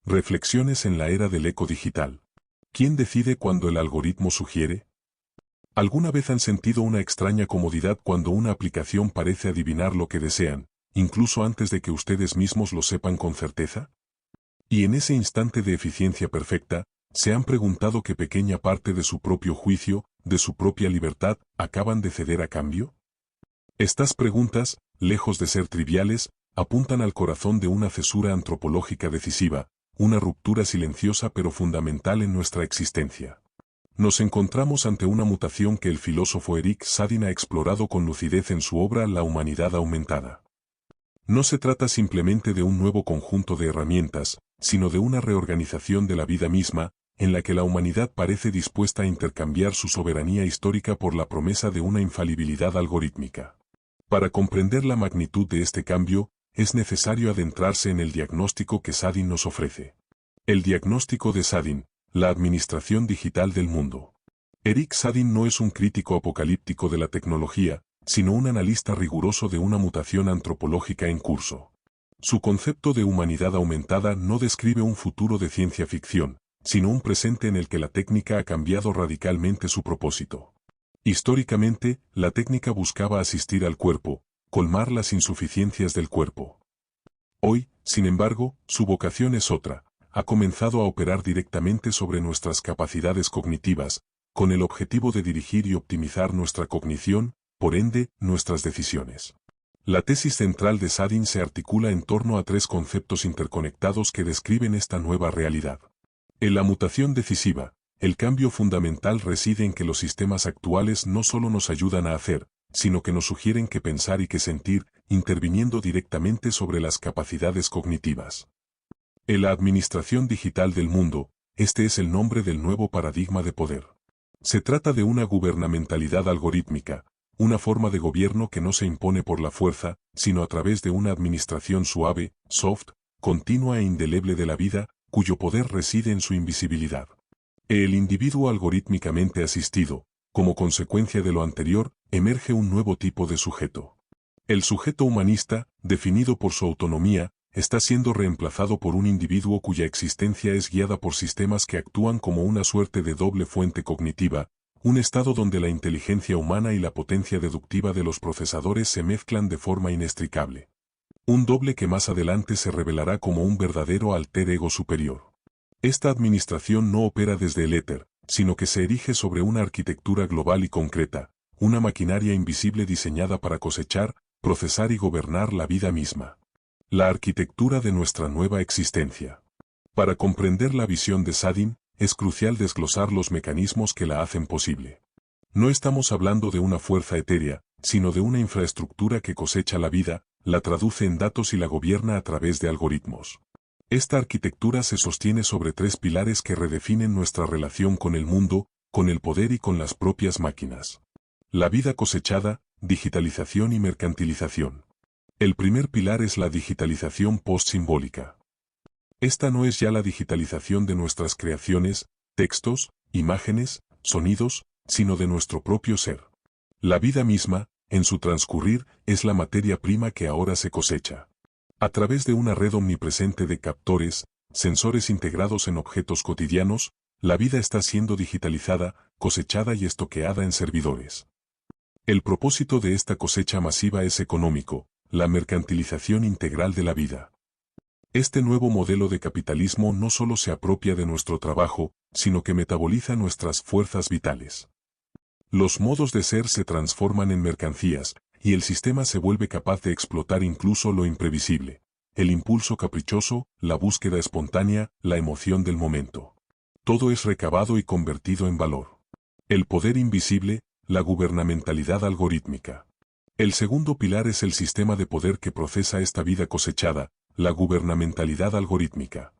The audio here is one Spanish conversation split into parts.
Reflexiones en la era del eco digital. ¿Quién decide cuando el algoritmo sugiere? ¿Alguna vez han sentido una extraña comodidad cuando una aplicación parece adivinar lo que desean, incluso antes de que ustedes mismos lo sepan con certeza? Y en ese instante de eficiencia perfecta, ¿se han preguntado qué pequeña parte de su propio juicio, de su propia libertad, acaban de ceder a cambio? Estas preguntas, lejos de ser triviales, apuntan al corazón de una cesura antropológica decisiva, una ruptura silenciosa pero fundamental en nuestra existencia. Nos encontramos ante una mutación que el filósofo Eric Sadin ha explorado con lucidez en su obra La humanidad aumentada. No se trata simplemente de un nuevo conjunto de herramientas, sino de una reorganización de la vida misma, en la que la humanidad parece dispuesta a intercambiar su soberanía histórica por la promesa de una infalibilidad algorítmica. Para comprender la magnitud de este cambio, es necesario adentrarse en el diagnóstico que Sadin nos ofrece. El diagnóstico de Sadin, la administración digital del mundo. Eric Sadin no es un crítico apocalíptico de la tecnología, sino un analista riguroso de una mutación antropológica en curso. Su concepto de humanidad aumentada no describe un futuro de ciencia ficción, sino un presente en el que la técnica ha cambiado radicalmente su propósito. Históricamente, la técnica buscaba asistir al cuerpo, colmar las insuficiencias del cuerpo. Hoy, sin embargo, su vocación es otra. Ha comenzado a operar directamente sobre nuestras capacidades cognitivas, con el objetivo de dirigir y optimizar nuestra cognición, por ende, nuestras decisiones. La tesis central de Sadin se articula en torno a tres conceptos interconectados que describen esta nueva realidad. En la mutación decisiva, el cambio fundamental reside en que los sistemas actuales no solo nos ayudan a hacer, sino que nos sugieren qué pensar y qué sentir, interviniendo directamente sobre las capacidades cognitivas. En la administración digital del mundo, este es el nombre del nuevo paradigma de poder. Se trata de una gubernamentalidad algorítmica, una forma de gobierno que no se impone por la fuerza, sino a través de una administración suave, soft, continua e indeleble de la vida, cuyo poder reside en su invisibilidad. El individuo algorítmicamente asistido, como consecuencia de lo anterior, emerge un nuevo tipo de sujeto. El sujeto humanista, definido por su autonomía, está siendo reemplazado por un individuo cuya existencia es guiada por sistemas que actúan como una suerte de doble fuente cognitiva, un estado donde la inteligencia humana y la potencia deductiva de los procesadores se mezclan de forma inextricable. Un doble que más adelante se revelará como un verdadero alter ego superior. Esta administración no opera desde el éter, sino que se erige sobre una arquitectura global y concreta, una maquinaria invisible diseñada para cosechar, procesar y gobernar la vida misma. La arquitectura de nuestra nueva existencia. Para comprender la visión de Sadin, es crucial desglosar los mecanismos que la hacen posible. No estamos hablando de una fuerza etérea, sino de una infraestructura que cosecha la vida, la traduce en datos y la gobierna a través de algoritmos. Esta arquitectura se sostiene sobre tres pilares que redefinen nuestra relación con el mundo, con el poder y con las propias máquinas. La vida cosechada, digitalización y mercantilización. El primer pilar es la digitalización post-simbólica. Esta no es ya la digitalización de nuestras creaciones, textos, imágenes, sonidos, sino de nuestro propio ser. La vida misma, en su transcurrir, es la materia prima que ahora se cosecha. A través de una red omnipresente de captores, sensores integrados en objetos cotidianos, la vida está siendo digitalizada, cosechada y estoqueada en servidores. El propósito de esta cosecha masiva es económico, la mercantilización integral de la vida. Este nuevo modelo de capitalismo no solo se apropia de nuestro trabajo, sino que metaboliza nuestras fuerzas vitales. Los modos de ser se transforman en mercancías, y el sistema se vuelve capaz de explotar incluso lo imprevisible, el impulso caprichoso, la búsqueda espontánea, la emoción del momento. Todo es recabado y convertido en valor. El poder invisible, la gubernamentalidad algorítmica. El segundo pilar es el sistema de poder que procesa esta vida cosechada, la gubernamentalidad algorítmica.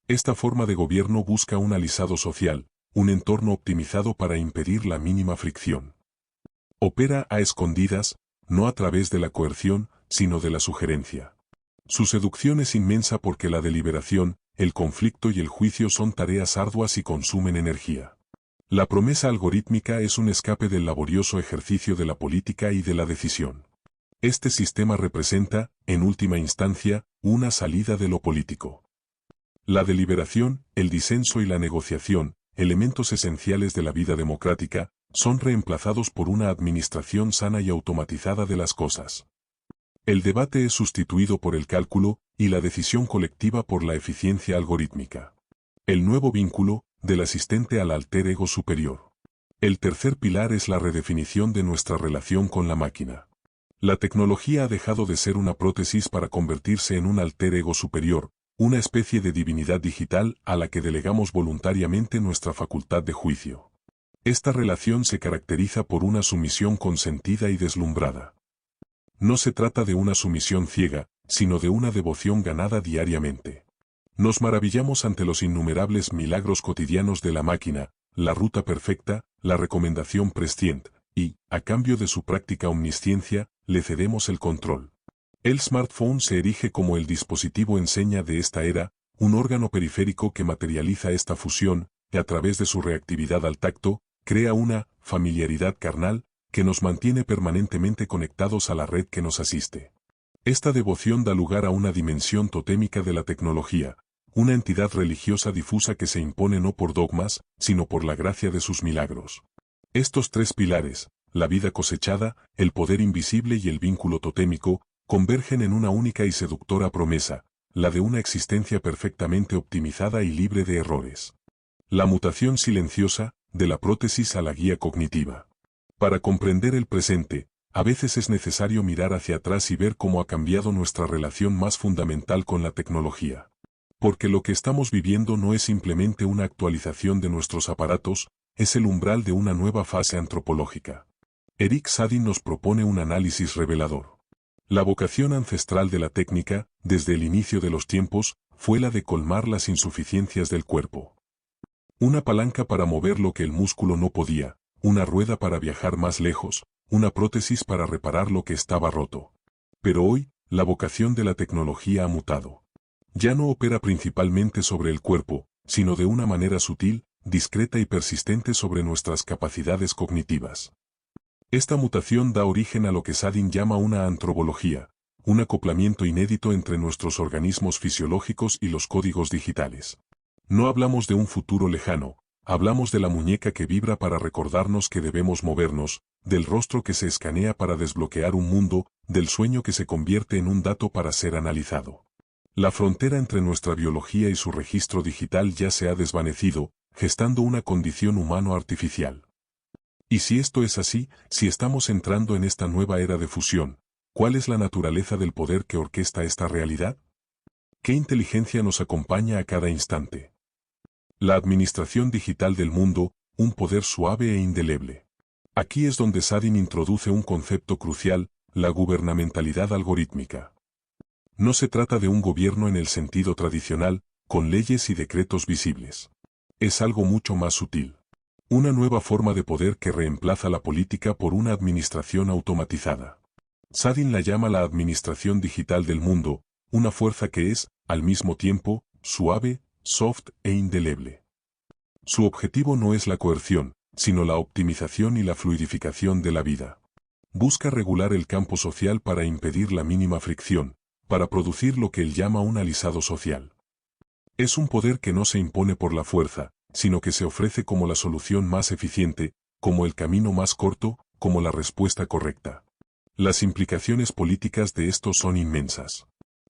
Esta forma de gobierno busca un alisado social, un entorno optimizado para impedir la mínima fricción. Opera a escondidas, no a través de la coerción, sino de la sugerencia. Su seducción es inmensa porque la deliberación, el conflicto y el juicio son tareas arduas y consumen energía. La promesa algorítmica es un escape del laborioso ejercicio de la política y de la decisión. Este sistema representa, en última instancia, una salida de lo político. La deliberación, el disenso y la negociación, elementos esenciales de la vida democrática, son reemplazados por una administración sana y automatizada de las cosas. El debate es sustituido por el cálculo y la decisión colectiva por la eficiencia algorítmica. El nuevo vínculo, del asistente al alter ego superior. El tercer pilar es la redefinición de nuestra relación con la máquina. La tecnología ha dejado de ser una prótesis para convertirse en un alter ego superior, una especie de divinidad digital a la que delegamos voluntariamente nuestra facultad de juicio. Esta relación se caracteriza por una sumisión consentida y deslumbrada. No se trata de una sumisión ciega, sino de una devoción ganada diariamente. Nos maravillamos ante los innumerables milagros cotidianos de la máquina, la ruta perfecta, la recomendación prescient, y, a cambio de su práctica omnisciencia, le cedemos el control. El smartphone se erige como el dispositivo enseña de esta era, un órgano periférico que materializa esta fusión, y a través de su reactividad al tacto, crea una familiaridad carnal, que nos mantiene permanentemente conectados a la red que nos asiste. Esta devoción da lugar a una dimensión totémica de la tecnología, una entidad religiosa difusa que se impone no por dogmas, sino por la gracia de sus milagros. Estos tres pilares, la vida cosechada, el poder invisible y el vínculo totémico, convergen en una única y seductora promesa, la de una existencia perfectamente optimizada y libre de errores. La mutación silenciosa, de la prótesis a la guía cognitiva. Para comprender el presente, a veces es necesario mirar hacia atrás y ver cómo ha cambiado nuestra relación más fundamental con la tecnología. Porque lo que estamos viviendo no es simplemente una actualización de nuestros aparatos, es el umbral de una nueva fase antropológica. Eric Sadin nos propone un análisis revelador. La vocación ancestral de la técnica, desde el inicio de los tiempos, fue la de colmar las insuficiencias del cuerpo. Una palanca para mover lo que el músculo no podía, una rueda para viajar más lejos, una prótesis para reparar lo que estaba roto. Pero hoy, la vocación de la tecnología ha mutado. Ya no opera principalmente sobre el cuerpo, sino de una manera sutil, discreta y persistente sobre nuestras capacidades cognitivas. Esta mutación da origen a lo que Sadin llama una antrobología, un acoplamiento inédito entre nuestros organismos fisiológicos y los códigos digitales. No hablamos de un futuro lejano, hablamos de la muñeca que vibra para recordarnos que debemos movernos, del rostro que se escanea para desbloquear un mundo, del sueño que se convierte en un dato para ser analizado. La frontera entre nuestra biología y su registro digital ya se ha desvanecido, gestando una condición humano-artificial. Y si esto es así, si estamos entrando en esta nueva era de fusión, ¿cuál es la naturaleza del poder que orquesta esta realidad? ¿Qué inteligencia nos acompaña a cada instante? La administración digital del mundo, un poder suave e indeleble. Aquí es donde Sadin introduce un concepto crucial, la gubernamentalidad algorítmica. No se trata de un gobierno en el sentido tradicional, con leyes y decretos visibles. Es algo mucho más sutil. Una nueva forma de poder que reemplaza la política por una administración automatizada. Sadin la llama la administración digital del mundo, una fuerza que es, al mismo tiempo, suave, soft e indeleble. Su objetivo no es la coerción, sino la optimización y la fluidificación de la vida. Busca regular el campo social para impedir la mínima fricción, para producir lo que él llama un alisado social. Es un poder que no se impone por la fuerza, sino que se ofrece como la solución más eficiente, como el camino más corto, como la respuesta correcta. Las implicaciones políticas de esto son inmensas.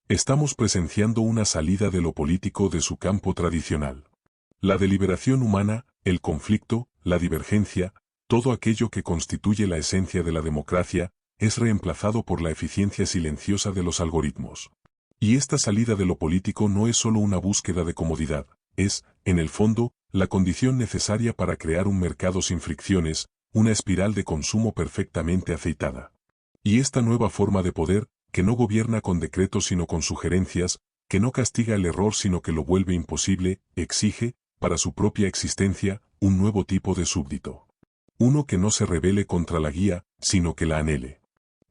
Estamos presenciando una salida de lo político de su campo tradicional. La deliberación humana, el conflicto, la divergencia, todo aquello que constituye la esencia de la democracia, es reemplazado por la eficiencia silenciosa de los algoritmos. Y esta salida de lo político no es solo una búsqueda de comodidad, es, en el fondo, la condición necesaria para crear un mercado sin fricciones, una espiral de consumo perfectamente aceitada. Y esta nueva forma de poder, que no gobierna con decretos sino con sugerencias, que no castiga el error sino que lo vuelve imposible, exige, para su propia existencia, un nuevo tipo de súbdito. Uno que no se rebele contra la guía, sino que la anhele.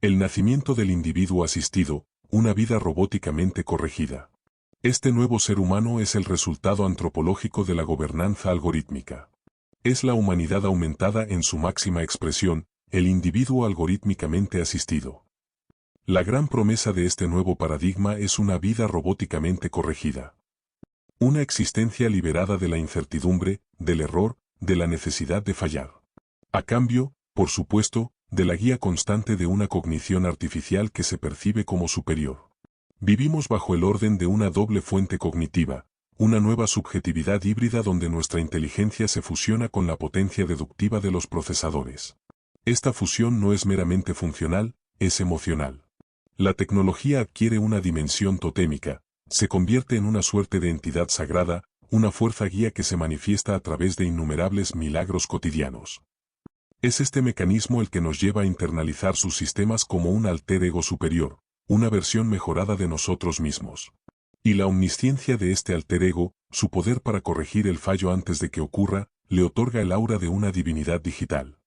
El nacimiento del individuo asistido, una vida robóticamente corregida. Este nuevo ser humano es el resultado antropológico de la gobernanza algorítmica. Es la humanidad aumentada en su máxima expresión, el individuo algorítmicamente asistido. La gran promesa de este nuevo paradigma es una vida robóticamente corregida. Una existencia liberada de la incertidumbre, del error, de la necesidad de fallar. A cambio, por supuesto, de la guía constante de una cognición artificial que se percibe como superior. Vivimos bajo el orden de una doble fuente cognitiva, una nueva subjetividad híbrida donde nuestra inteligencia se fusiona con la potencia deductiva de los procesadores. Esta fusión no es meramente funcional, es emocional. La tecnología adquiere una dimensión totémica, se convierte en una suerte de entidad sagrada, una fuerza guía que se manifiesta a través de innumerables milagros cotidianos. Es este mecanismo el que nos lleva a internalizar sus sistemas como un alter ego superior, una versión mejorada de nosotros mismos. Y la omnisciencia de este alter ego, su poder para corregir el fallo antes de que ocurra, le otorga el aura de una divinidad digital.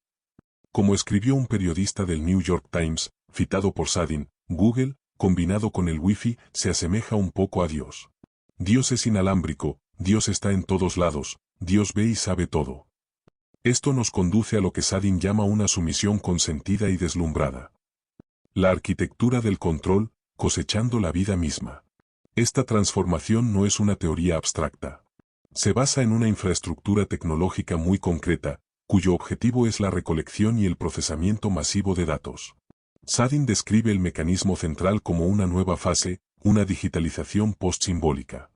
Como escribió un periodista del New York Times, citado por Sadin, Google, combinado con el Wi-Fi, se asemeja un poco a Dios. Dios es inalámbrico, Dios está en todos lados, Dios ve y sabe todo. Esto nos conduce a lo que Sadin llama una sumisión consentida y deslumbrada. La arquitectura del control, cosechando la vida misma. Esta transformación no es una teoría abstracta. Se basa en una infraestructura tecnológica muy concreta, cuyo objetivo es la recolección y el procesamiento masivo de datos. Sadin describe el mecanismo central como una nueva fase, una digitalización post-simbólica.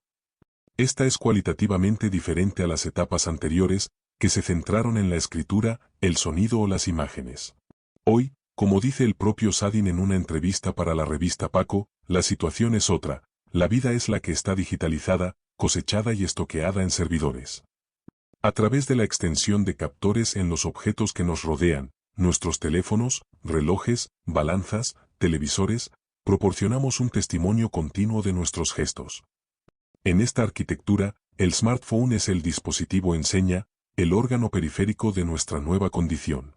Esta es cualitativamente diferente a las etapas anteriores, que se centraron en la escritura, el sonido o las imágenes. Hoy, como dice el propio Sadin en una entrevista para la revista Paco, la situación es otra, la vida es la que está digitalizada, cosechada y estoqueada en servidores. A través de la extensión de captores en los objetos que nos rodean, nuestros teléfonos, relojes, balanzas, televisores, proporcionamos un testimonio continuo de nuestros gestos. En esta arquitectura, el smartphone es el dispositivo enseña, el órgano periférico de nuestra nueva condición.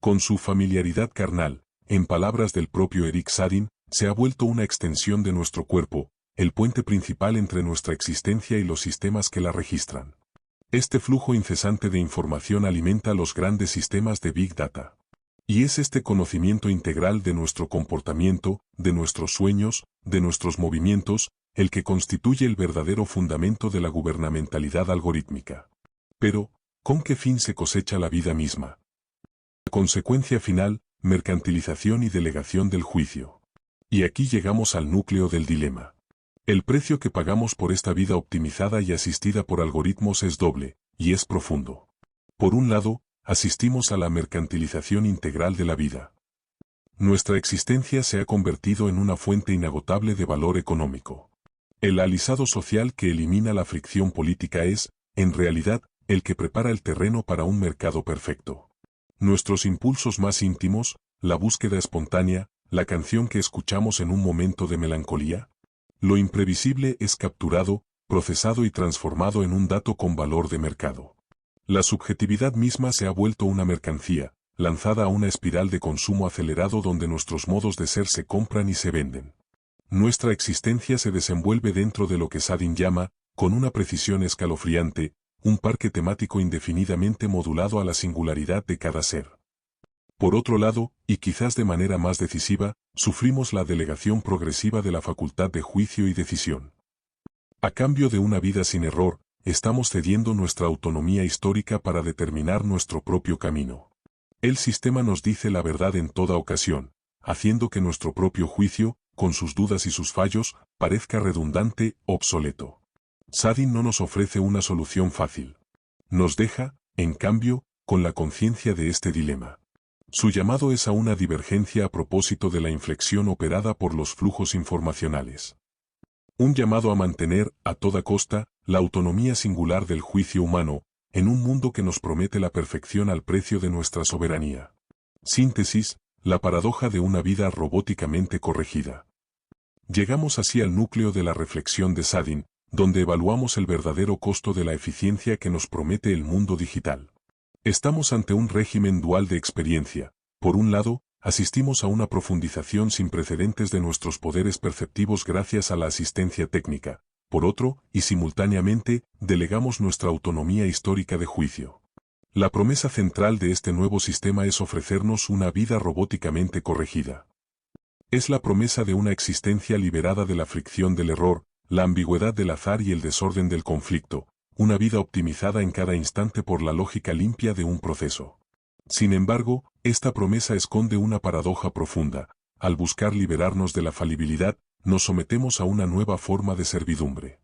Con su familiaridad carnal, en palabras del propio Eric Sadin, se ha vuelto una extensión de nuestro cuerpo, el puente principal entre nuestra existencia y los sistemas que la registran. Este flujo incesante de información alimenta los grandes sistemas de Big Data. Y es este conocimiento integral de nuestro comportamiento, de nuestros sueños, de nuestros movimientos, el que constituye el verdadero fundamento de la gubernamentalidad algorítmica. Pero, ¿con qué fin se cosecha la vida misma? La consecuencia final, mercantilización y delegación del juicio. Y aquí llegamos al núcleo del dilema. El precio que pagamos por esta vida optimizada y asistida por algoritmos es doble, y es profundo. Por un lado, asistimos a la mercantilización integral de la vida. Nuestra existencia se ha convertido en una fuente inagotable de valor económico. El alisado social que elimina la fricción política es, en realidad, el que prepara el terreno para un mercado perfecto. Nuestros impulsos más íntimos, la búsqueda espontánea, la canción que escuchamos en un momento de melancolía. Lo imprevisible es capturado, procesado y transformado en un dato con valor de mercado. La subjetividad misma se ha vuelto una mercancía, lanzada a una espiral de consumo acelerado donde nuestros modos de ser se compran y se venden. Nuestra existencia se desenvuelve dentro de lo que Sadin llama, con una precisión escalofriante, un parque temático indefinidamente modulado a la singularidad de cada ser. Por otro lado, y quizás de manera más decisiva, sufrimos la delegación progresiva de la facultad de juicio y decisión. A cambio de una vida sin error, estamos cediendo nuestra autonomía histórica para determinar nuestro propio camino. El sistema nos dice la verdad en toda ocasión, haciendo que nuestro propio juicio, con sus dudas y sus fallos, parezca redundante, obsoleto. Sadin no nos ofrece una solución fácil. Nos deja, en cambio, con la conciencia de este dilema. Su llamado es a una divergencia a propósito de la inflexión operada por los flujos informacionales. Un llamado a mantener, a toda costa, la autonomía singular del juicio humano, en un mundo que nos promete la perfección al precio de nuestra soberanía. Síntesis, la paradoja de una vida robóticamente corregida. Llegamos así al núcleo de la reflexión de Sadin, donde evaluamos el verdadero costo de la eficiencia que nos promete el mundo digital. Estamos ante un régimen dual de experiencia. Por un lado, asistimos a una profundización sin precedentes de nuestros poderes perceptivos gracias a la asistencia técnica. Por otro, y simultáneamente, delegamos nuestra autonomía histórica de juicio. La promesa central de este nuevo sistema es ofrecernos una vida robóticamente corregida. Es la promesa de una existencia liberada de la fricción del error, la ambigüedad del azar y el desorden del conflicto, una vida optimizada en cada instante por la lógica limpia de un proceso. Sin embargo, esta promesa esconde una paradoja profunda. Al buscar liberarnos de la falibilidad, nos sometemos a una nueva forma de servidumbre.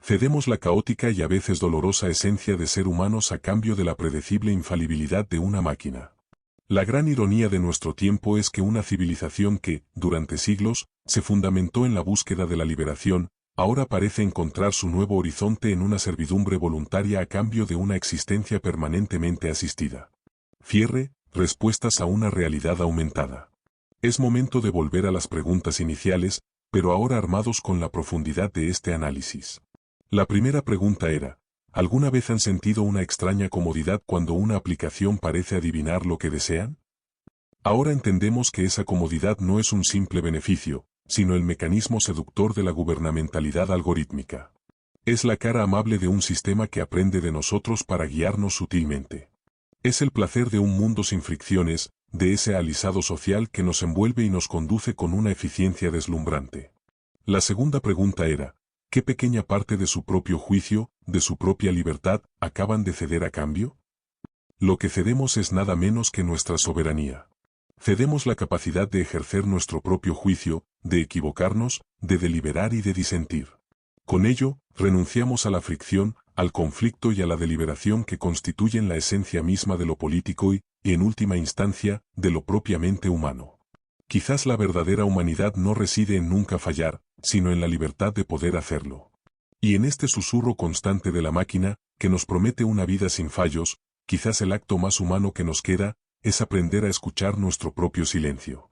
Cedemos la caótica y a veces dolorosa esencia de ser humanos a cambio de la predecible infalibilidad de una máquina. La gran ironía de nuestro tiempo es que una civilización que, durante siglos, se fundamentó en la búsqueda de la liberación, ahora parece encontrar su nuevo horizonte en una servidumbre voluntaria a cambio de una existencia permanentemente asistida. Cierre, respuestas a una realidad aumentada. Es momento de volver a las preguntas iniciales, pero ahora armados con la profundidad de este análisis. La primera pregunta era, ¿alguna vez han sentido una extraña comodidad cuando una aplicación parece adivinar lo que desean? Ahora entendemos que esa comodidad no es un simple beneficio, sino el mecanismo seductor de la gubernamentalidad algorítmica. Es la cara amable de un sistema que aprende de nosotros para guiarnos sutilmente. Es el placer de un mundo sin fricciones, de ese alisado social que nos envuelve y nos conduce con una eficiencia deslumbrante. La segunda pregunta era, ¿qué pequeña parte de su propio juicio, de su propia libertad, acaban de ceder a cambio? Lo que cedemos es nada menos que nuestra soberanía. Cedemos la capacidad de ejercer nuestro propio juicio, de equivocarnos, de deliberar y de disentir. Con ello, renunciamos a la fricción, al conflicto y a la deliberación que constituyen la esencia misma de lo político y, en última instancia, de lo propiamente humano. Quizás la verdadera humanidad no reside en nunca fallar, sino en la libertad de poder hacerlo. Y en este susurro constante de la máquina, que nos promete una vida sin fallos, quizás el acto más humano que nos queda, es aprender a escuchar nuestro propio silencio.